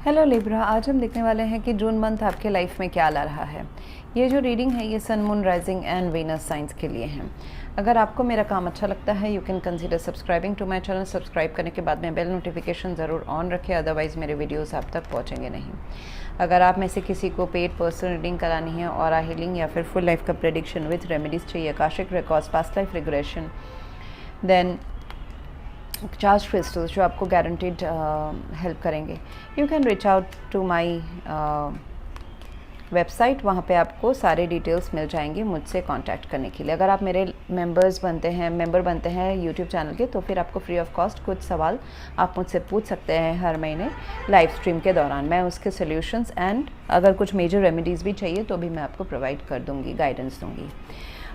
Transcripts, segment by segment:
Hello Libra, आज हम देखने वाले हैं कि जून मंथ आपके लाइफ में क्या ला रहा है। ये जो रीडिंग है ये sun, moon, rising and Venus science के लिए हैं। अगर आपको मेरा काम अच्छा लगता है you can consider subscribing to my channel. Subscribe करने के बाद में बेल नोटिफिकेशन ज़रूर ऑन रखें, अदरवाइज़ मेरे वीडियोस आप तक पहुंचेंगे नहीं। अगर आप में से किसी को पेड पर्सनल रीडिंग करानी है, ऑरा हीलिंग या फिर फुल लाइफ का प्रेडिक्शन विथ रेमेडीज़ चाहिए, akashic records, past life regression, then charge crystals जो आपको गारंटीड हेल्प करेंगे, you can reach out to my website. वहाँ पे आपको सारे डिटेल्स मिल जाएंगे मुझसे कांटेक्ट करने के लिए। अगर आप मेरे मेंबर बनते हैं यूट्यूब चैनल के, तो फिर आपको फ्री ऑफ कॉस्ट कुछ सवाल आप मुझसे पूछ सकते हैं हर महीने लाइव स्ट्रीम के दौरान। मैं उसके सोल्यूशंस एंड अगर कुछ मेजर रेमेडीज़ भी चाहिए तो भी मैं आपको प्रोवाइड कर दूँगी, गाइडेंस दूँगी।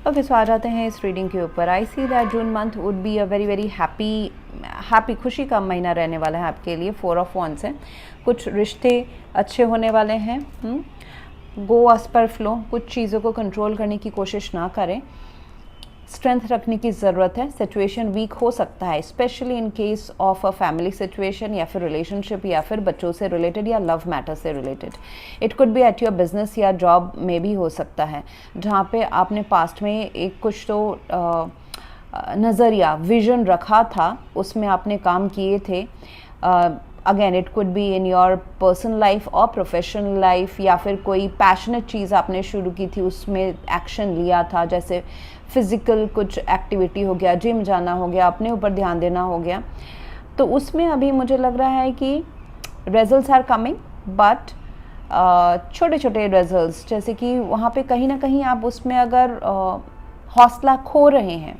ओके, सो आ जाते हैं इस रीडिंग के ऊपर। I see that June month would be a very very happy खुशी का महीना रहने वाला है आपके लिए। 4 ऑफ वॉन्ड्स है, कुछ रिश्ते अच्छे होने वाले हैं। गो एज पर फ्लो, कुछ चीज़ों को कंट्रोल करने की कोशिश ना करें, स्ट्रेंथ रखने की ज़रूरत है। सिचुएशन वीक हो सकता है, specially in case of a family situation या फिर रिलेशनशिप या फिर बच्चों से रिलेटेड या लव मैटर से related. It could be at your business या जॉब में भी हो सकता है, जहाँ पे आपने पास्ट में एक कुछ तो नज़रिया विजन रखा था, उसमें आपने काम किए थे। Again it could be in your personal life और प्रोफेशनल लाइफ, या फिर कोई पैशनेट चीज़ आपने शुरू की थी, उसमें एक्शन लिया था, जैसे फिज़िकल कुछ एक्टिविटी हो गया, जिम जाना हो गया, अपने ऊपर ध्यान देना हो गया। तो उसमें अभी मुझे लग रहा है कि रिजल्ट्स आर कमिंग, बट छोटे छोटे रिजल्ट्स, जैसे कि वहाँ पे कहीं ना कहीं आप उसमें अगर हौसला खो रहे हैं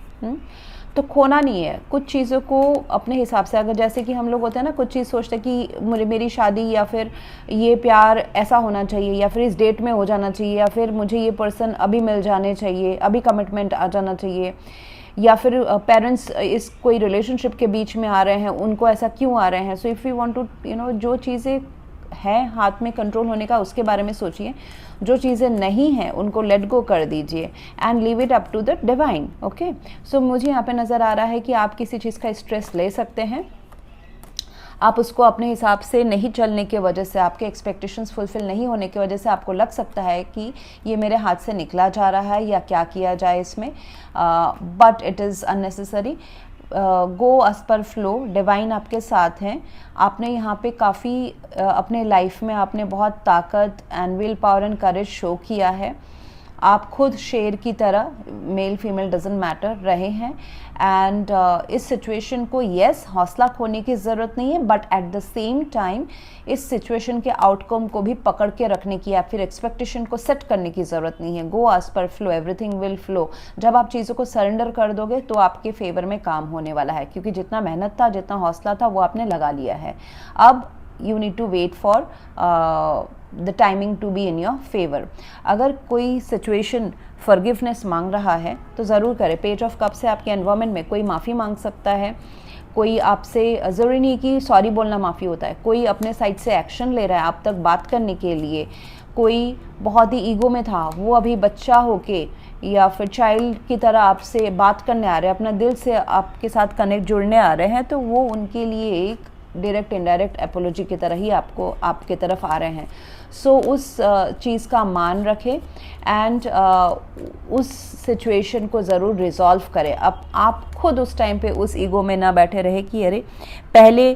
तो खोना नहीं है। कुछ चीज़ों को अपने हिसाब से, अगर जैसे कि हम लोग होते हैं ना, कुछ चीज़ सोचते हैं कि मेरी शादी या फिर ये प्यार ऐसा होना चाहिए, या फिर इस डेट में हो जाना चाहिए, या फिर मुझे ये पर्सन अभी मिल जाने चाहिए, अभी कमिटमेंट आ जाना चाहिए, या फिर पेरेंट्स इस कोई रिलेशनशिप के बीच में आ रहे हैं, उनको ऐसा क्यों आ रहे हैं। So if you want to जो चीज़ें हैं हाथ में कंट्रोल होने का, उसके बारे में सोचिए। जो चीज़ें नहीं हैं उनको लेट गो कर दीजिए and leave it up to the divine. Okay, so मुझे यहाँ पे नज़र आ रहा है कि आप किसी चीज़ का स्ट्रेस ले सकते हैं, आप उसको अपने हिसाब से नहीं चलने की वजह से, आपके एक्सपेक्टेशंस फुलफिल नहीं होने की वजह से आपको लग सकता है कि ये मेरे हाथ से निकला जा रहा है या क्या किया जाए इसमें, but it is unnecessary. Go as per flow, divine आपके साथ हैं। आपने यहाँ पे काफ़ी अपने लाइफ में आपने बहुत ताकत and will power and courage show किया है। आप खुद शेर की तरह, मेल फीमेल डजेंट मैटर, रहे हैं। एंड इस सिचुएशन को येस हौसला खोने की ज़रूरत नहीं है, but at the same time इस सिचुएशन के आउटकम को भी पकड़ के रखने की या फिर एक्सपेक्टेशन को सेट करने की ज़रूरत नहीं है। Go as per flow, everything will flow. जब आप चीज़ों को सरेंडर कर दोगे तो आपके फेवर में काम होने वाला है, क्योंकि जितना मेहनत था, जितना हौसला था, वो आपने लगा लिया है। अब you need to wait for the timing to be in your favour. अगर कोई सिचुएशन फॉरगिवनेस मांग रहा है तो ज़रूर करें। पेज ऑफ कप से आपके एनवायरनमेंट में कोई माफ़ी मांग सकता है, कोई आपसे, ज़रूरी नहीं कि सॉरी बोलना माफ़ी होता है, कोई अपने साइड से एक्शन ले रहा है आप तक बात करने के लिए, कोई बहुत ही ईगो में था, वो अभी बच्चा होके या फिर चाइल्ड की तरह आपसे बात करने आ रहे हैं, अपना दिल से आपके साथ कनेक्ट जुड़ने आ रहे हैं, तो वो उनके लिए एक डायरेक्ट इनडायरेक्ट एपोलॉजी की तरह ही आपके तरफ आ रहे हैं। सो उस चीज़ का मान रखें एंड उस सिचुएशन को ज़रूर रिजॉल्व करें। अब आप खुद उस टाइम पे उस ईगो में ना बैठे रहे कि अरे पहले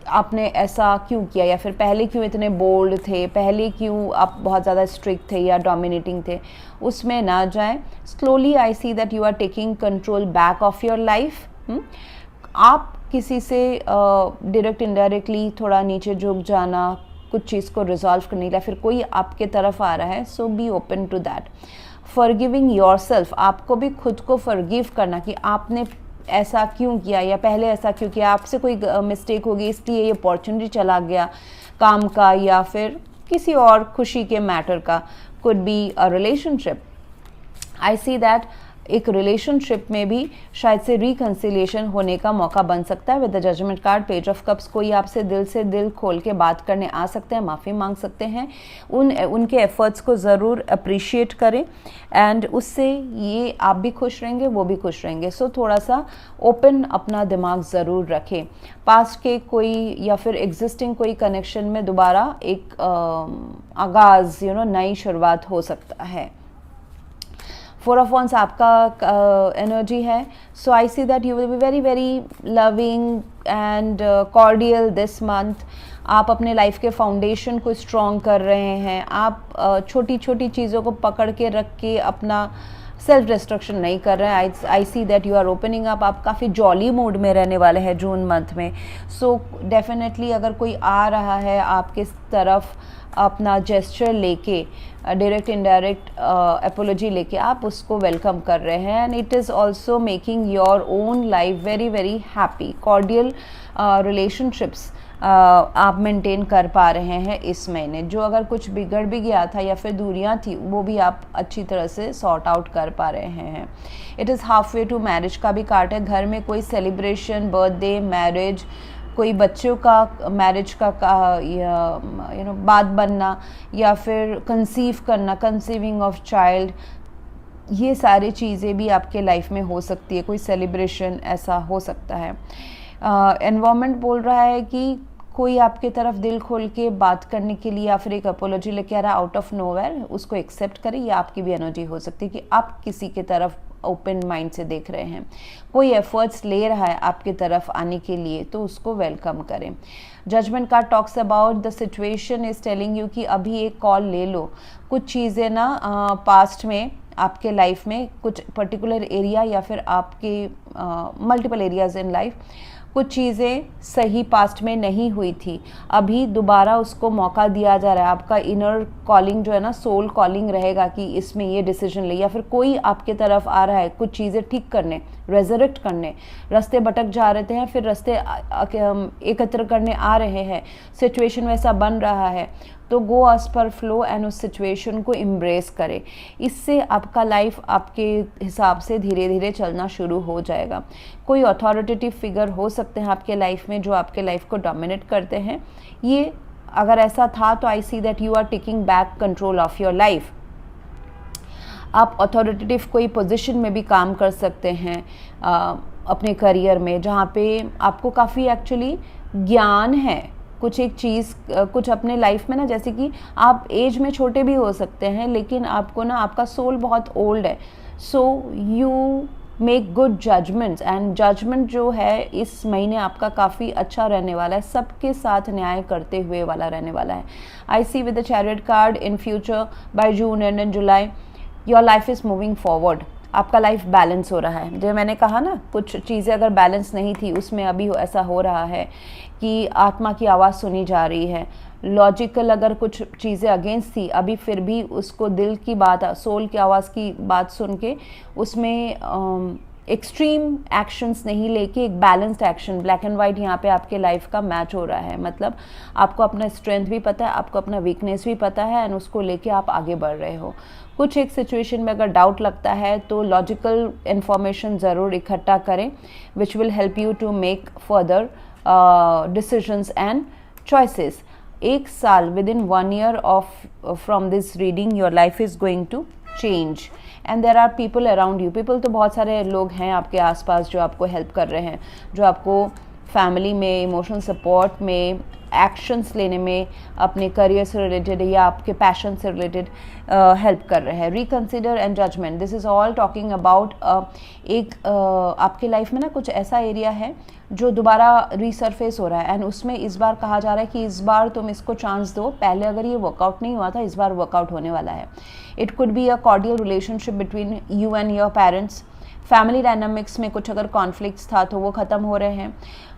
आपने ऐसा क्यों किया, या फिर पहले क्यों इतने बोल्ड थे, पहले क्यों आप बहुत ज़्यादा स्ट्रिक्ट थे या डोमिनेटिंग थे, उसमें ना जाएं। Slowly I see that you are taking control back of your life. आप किसी से डायरेक्ट इनडायरेक्टली थोड़ा नीचे झुक जाना, कुछ चीज़ को रिजॉल्व करने के लिए, फिर कोई आपके तरफ आ रहा है, so be open to that. Forgiving yourself, आपको भी खुद को फॉरगिव करना कि आपने ऐसा क्यों किया या पहले ऐसा क्यों किया, आपसे कोई मिस्टेक हो गई इसलिए ये अपॉर्चुनिटी चला गया काम का या फिर किसी और खुशी के मैटर का, could be a relationship. I see that एक रिलेशनशिप में भी शायद से रिकन्सिलिएशन होने का मौका बन सकता है। With the judgement card, page of cups, कोई आपसे दिल से दिल खोल के बात करने आ सकते हैं, माफ़ी मांग सकते हैं। उनके एफर्ट्स को ज़रूर अप्रिशिएट करें एंड उससे ये आप भी खुश रहेंगे, वो भी खुश रहेंगे। सो थोड़ा सा ओपन अपना दिमाग ज़रूर रखें। पास्ट के कोई या फिर एग्जिस्टिंग कोई कनेक्शन में दोबारा एक आगाज़ नई शुरुआत हो सकता है। 4 of Wands आपका एनर्जी है। So I see that you will be very very loving and cordial this month. आप अपने लाइफ के फाउंडेशन को स्ट्रॉन्ग कर रहे हैं। आप छोटी छोटी चीज़ों को पकड़ के रख के अपना सेल्फ डिस्ट्रक्शन नहीं कर रहे हैं। I see that you are opening up. आप काफ़ी जॉली मूड में रहने वाले हैं जून मंथ में। सो डेफिनेटली अगर कोई आ रहा है आपके तरफ अपना जेस्चर लेके, डायरेक्ट इनडायरेक्ट एपोलॉजी लेके, आप उसको वेलकम कर रहे हैं and it is also making your own life very very happy. Cordial relationships आप मेंटेन कर पा रहे हैं इस महीने। जो अगर कुछ बिगड़ भी गया था या फिर दूरियां थी, वो भी आप अच्छी तरह से सॉर्ट आउट कर पा रहे हैं। It is half way to marriage का भी कार्ड है। घर में कोई सेलिब्रेशन, बर्थडे, मैरिज, कोई बच्चों का मैरिज का बात बनना या फिर कंसीव करना, कंसीविंग ऑफ चाइल्ड, ये सारी चीज़ें भी आपके लाइफ में हो सकती है। कोई सेलिब्रेशन ऐसा हो सकता है। एनवायरनमेंट बोल रहा है कि कोई आपके तरफ दिल खोल के बात करने के लिए या फिर एक अपोलॉजी लेके आ रहा है आउट ऑफ नोवेयर, उसको एक्सेप्ट करें। या आपकी भी एनर्जी हो सकती है कि आप किसी के तरफ ओपन माइंड से देख रहे हैं, कोई एफर्ट्स ले रहा है आपकी तरफ आने के लिए, तो उसको वेलकम करें। Judgement card talks about the situation is telling you कि अभी एक कॉल ले लो। कुछ चीज़ें ना पास्ट में आपके लाइफ में कुछ पर्टिकुलर एरिया या फिर आपके मल्टीपल एरियाज इन लाइफ, कुछ चीज़ें सही पास्ट में नहीं हुई थी, अभी दोबारा उसको मौका दिया जा रहा है। आपका इनर कॉलिंग जो है ना, सोल कॉलिंग रहेगा कि इसमें ये डिसीजन ले, या फिर कोई आपके तरफ आ रहा है कुछ चीज़ें ठीक करने, रेजरेक्ट करने। रास्ते भटक जा रहे हैं, फिर रास्ते एकत्र करने आ रहे हैं, सिचुएशन वैसा बन रहा है, तो go as per flow and उस सिचुएशन को एम्ब्रेस करें। इससे आपका लाइफ आपके हिसाब से धीरे धीरे चलना शुरू हो जाएगा। कोई अथॉरिटेटिव फिगर हो सकते हैं आपके लाइफ में जो आपके लाइफ को डोमिनेट करते हैं। ये अगर ऐसा था तो I see that you are taking back control of your life. आप अथॉरिटेटिव कोई पोजीशन में भी काम कर सकते हैं अपने करियर में, जहाँ पे आपको काफ़ी एक्चुअली ज्ञान है कुछ एक चीज़, कुछ अपने लाइफ में ना, जैसे कि आप एज में छोटे भी हो सकते हैं लेकिन आपको ना आपका सोल बहुत ओल्ड है। So you make good judgements and judgement जो है इस महीने आपका काफ़ी अच्छा रहने वाला है, सबके साथ न्याय करते हुए वाला रहने वाला है। I see with the chariot card in future by June and in July your life is moving forward. आपका लाइफ बैलेंस हो रहा है। जो मैंने कहा ना, कुछ चीज़ें अगर बैलेंस नहीं थी उसमें अभी ऐसा हो रहा है कि आत्मा की आवाज़ सुनी जा रही है। लॉजिकल अगर कुछ चीज़ें अगेंस्ट थी, अभी फिर भी उसको दिल की बात, सोल की आवाज़ की बात सुन के उसमें एक्सट्रीम एक्शंस नहीं लेके एक balanced action, black and white यहाँ पे आपके लाइफ का मैच हो रहा है। मतलब आपको अपना स्ट्रेंथ भी पता है, आपको अपना वीकनेस भी पता है एंड उसको लेके आप आगे बढ़ रहे हो। कुछ एक सिचुएशन में अगर डाउट लगता है तो लॉजिकल इन्फॉर्मेशन ज़रूर इकट्ठा करें, which will help you to make further decisions and choices. एक साल, within 1 year of from this reading your life is going to change and there are people around you. People तो बहुत सारे लोग हैं आपके आसपास जो आपको हेल्प कर रहे हैं, जो आपको फैमिली में, इमोशनल सपोर्ट में, एक्शंस लेने में, अपने करियर से रिलेटेड या आपके पैशन से रिलेटेड हेल्प कर रहे हैं। Reconsider and judgement, this is all talking about एक आपके लाइफ में ना कुछ ऐसा एरिया है जो दोबारा रीसरफेस हो रहा है एंड उसमें इस बार कहा जा रहा है कि इस बार तुम इसको चांस दो, पहले अगर ये वर्कआउट नहीं हुआ था इस बार वर्कआउट होने वाला है। It could be a cordial relationship between you and your parents. Family dynamics में कुछ अगर कॉन्फ्लिक्ट्स था तो वो ख़त्म हो रहे हैं।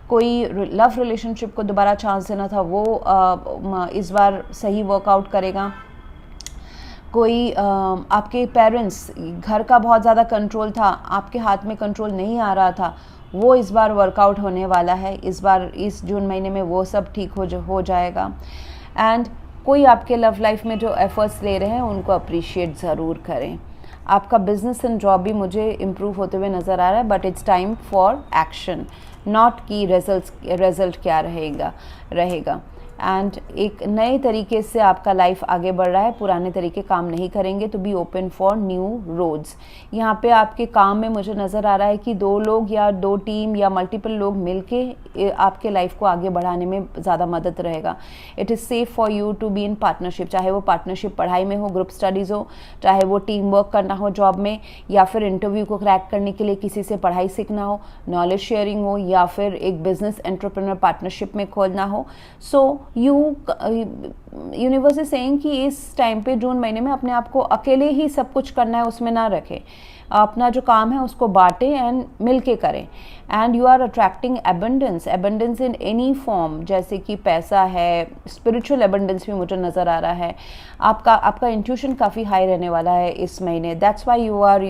कोई लव रिलेशनशिप को दोबारा चांस देना था वो इस बार सही वर्कआउट करेगा। कोई आपके पेरेंट्स, घर का बहुत ज़्यादा कंट्रोल था, आपके हाथ में कंट्रोल नहीं आ रहा था, वो इस बार वर्कआउट होने वाला है। इस बार इस जून महीने में वो सब ठीक हो जाएगा। एंड कोई आपके लव लाइफ में जो एफर्ट्स ले रहे हैं उनको अप्रिशिएट ज़रूर करें। आपका बिजनेस एंड जॉब भी मुझे इम्प्रूव होते हुए नज़र आ रहा है, but it's time for action, not कि रिजल्ट क्या रहेगा। एंड एक नए तरीके से आपका लाइफ आगे बढ़ रहा है, पुराने तरीके काम नहीं करेंगे, तो be open for new roads. यहाँ पे आपके काम में मुझे नज़र आ रहा है कि 2 लोग या 2 टीम या मल्टीपल लोग मिलके आपके लाइफ को आगे बढ़ाने में ज़्यादा मदद रहेगा। It is safe for you to be in partnership, चाहे वो पार्टनरशिप पढ़ाई में हो, ग्रुप स्टडीज़ हो, चाहे वो टीम वर्क करना हो जॉब में, या फिर इंटरव्यू को क्रैक करने के लिए किसी से पढ़ाई सीखना हो, नॉलेज शेयरिंग हो, या फिर एक बिजनेस एंटरप्रेन्योर पार्टनरशिप में खोलना हो। सो यूनिवर्स इज सेइंग कि इस टाइम पे जून महीने में अपने आप को अकेले ही सब कुछ करना है उसमें ना रखें, अपना जो काम है उसको बांटें एंड मिल के करें। And you are attracting abundance in any form, जैसे कि पैसा है, स्पिरिचुअल एबंडेंस भी मुझे नज़र आ रहा है। आपका इंट्यूशन काफ़ी हाई रहने वाला है इस महीने, दैट्स वाई यू आर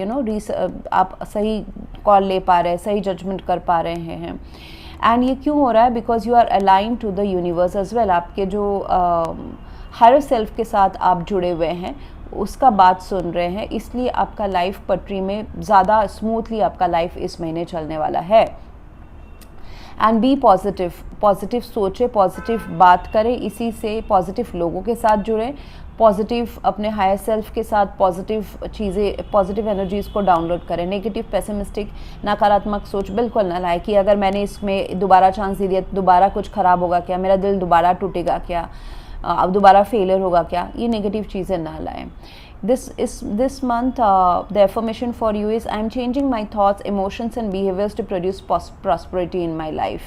आप सही कॉल ले पा रहे हैं, सही जजमेंट कर पा रहे हैं। एंड ये क्यों हो रहा है? Because you are align to the universe as well. आपके जो हायर सेल्फ के साथ आप जुड़े हुए हैं, उसका बात सुन रहे हैं, इसलिए आपका लाइफ पटरी में ज़्यादा स्मूथली आपका लाइफ इस महीने चलने वाला है। एंड बी पॉजिटिव सोचें, पॉजिटिव बात करें, इसी से पॉजिटिव लोगों के साथ जुड़ें, पॉजिटिव अपने हायर सेल्फ के साथ पॉजिटिव चीज़ें, पॉजिटिव एनर्जीज़ को डाउनलोड करें। नेगेटिव, पेसिमिस्टिक, नकारात्मक सोच बिल्कुल ना लाएं कि अगर मैंने इसमें दोबारा चांस दे दिया तो दोबारा कुछ ख़राब होगा क्या, मेरा दिल दोबारा टूटेगा क्या, अब दोबारा फेलियर होगा क्या, ये नेगेटिव चीज़ें ना लाएं। This month the affirmation for you is I am changing my thoughts, emotions and behaviors to produce prosperity in my life।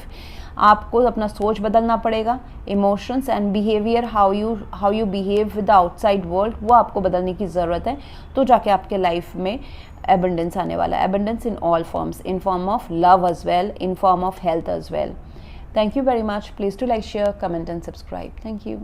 आपको अपना सोच बदलना पड़ेगा, emotions and behaviour, how you behave with the outside world, वो आपको बदलने की ज़रूरत है, तो जाके आपके लाइफ में एबंडेंस आने वाला है। Abundance in all forms, in form of love as well, in form of health as well. Thank you very much. Please do like, share, comment and subscribe. Thank you.